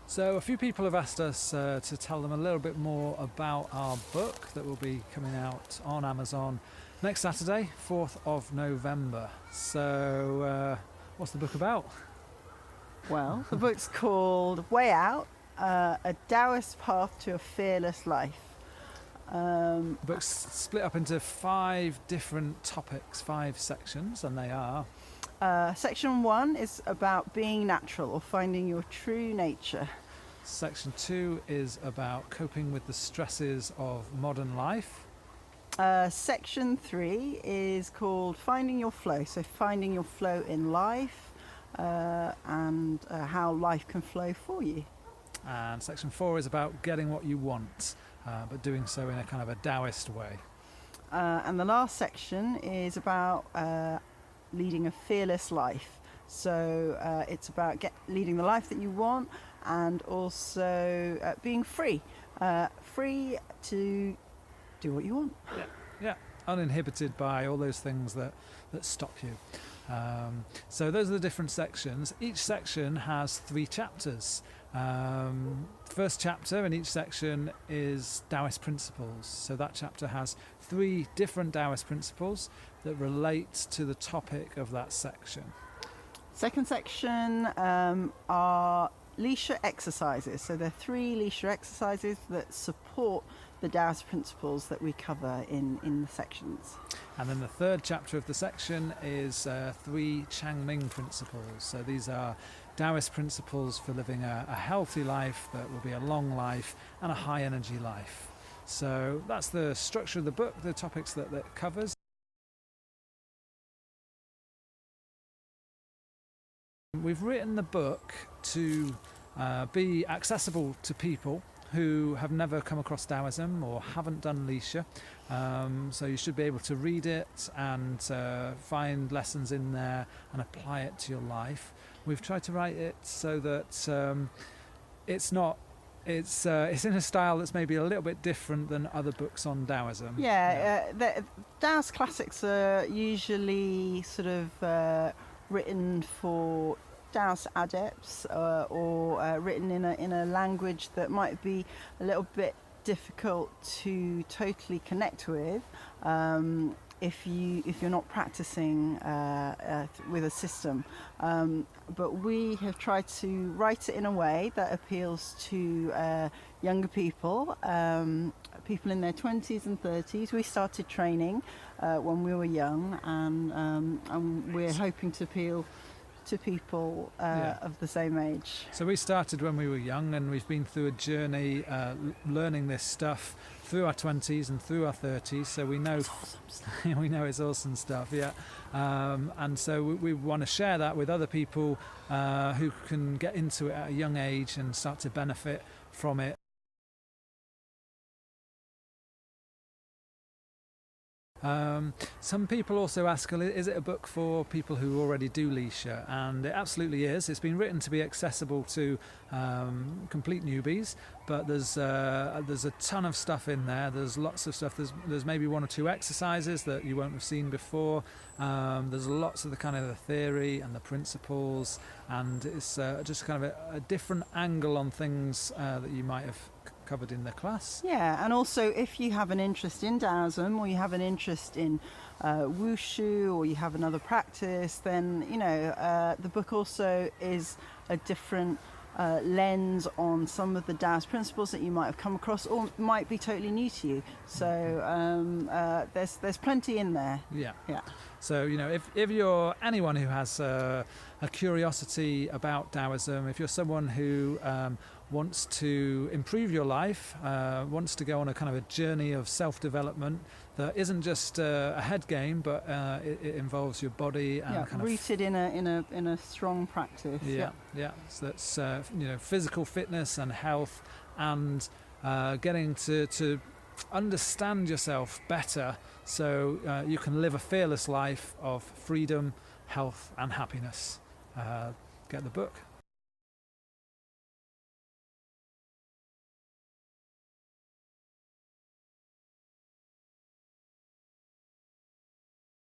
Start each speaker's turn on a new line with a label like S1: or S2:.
S1: So a few people have asked us to tell them a little bit more about our book that will be coming out on Amazon next Saturday, 4th of November. So what's the book about?
S2: Well, the book's called Way Out, A Daoist Path to a Fearless Life.
S1: The book's split up into 5 different topics, 5 sections, and they are...
S2: Section 1 is about being natural or finding your true nature.
S1: Section 2 is about coping with the stresses of modern life.
S2: Section 3 is called Finding Your Flow, so finding your flow in life and how life can flow for you.
S1: And section 4 is about getting what you want, but doing so in a kind of a Daoist way.
S2: And the last section is about leading a fearless life. So it's about leading the life that you want and also being free. Free to do what you want.
S1: Yeah, uninhibited by all those things that stop you. So those are the different sections. Each section has 3 chapters. First chapter in each section is Daoist principles. So that chapter has 3 different Daoist principles that relate to the topic of that section.
S2: Second section are Lishi exercises. So there are 3 Lishi exercises that support the Daoist principles that we cover in the sections.
S1: And then the third chapter of the section is 3 Changming principles. So these are Daoist principles for living a healthy life that will be a long life and a high energy life. So that's the structure of the book, the topics that it covers. We've written the book to be accessible to people who have never come across Daoism or haven't done Lishi. So you should be able to read it and find lessons in there and apply it to your life. We've tried to write it so that it's in a style that's maybe a little bit different than other books on Daoism.
S2: The Daoist classics are usually sort of written for Daoist adepts or written in a language that might be a little bit difficult to totally connect with if you're not practicing with a system. But we have tried to write it in a way that appeals to younger people, people in their 20s and 30s. We started training when we were young, and we're hoping to appeal to people of the same age.
S1: So we started when we were young, and we've been through a journey learning this stuff through our 20s and through our 30s. So we know it's awesome stuff. We know it's awesome stuff, yeah. And so we want to share that with other people who can get into it at a young age and start to benefit from it. Some people also ask, is it a book for people who already do Lishi? And it absolutely is. It's been written to be accessible to complete newbies, but there's a ton of stuff in there. There's lots of stuff. There's maybe 1 or 2 exercises that you won't have seen before. There's lots of the kind of the theory and the principles, and it's just kind of a different angle on things that you might have covered in the class.
S2: Yeah, and also if you have an interest in Daoism or you have an interest in wushu or you have another practice, then the book also is a different lens on some of the Daoist principles that you might have come across or might be totally new to you. So there's plenty in there.
S1: Yeah. So if you're anyone who has a curiosity about Daoism, if you're someone who wants to improve your life, wants to go on a kind of a journey of self-development that isn't just a head game, but it involves your body and kind
S2: rooted in a strong practice.
S1: Yeah. So that's physical fitness and health, and getting to understand yourself better, so you can live a fearless life of freedom, health, and happiness. Get the book.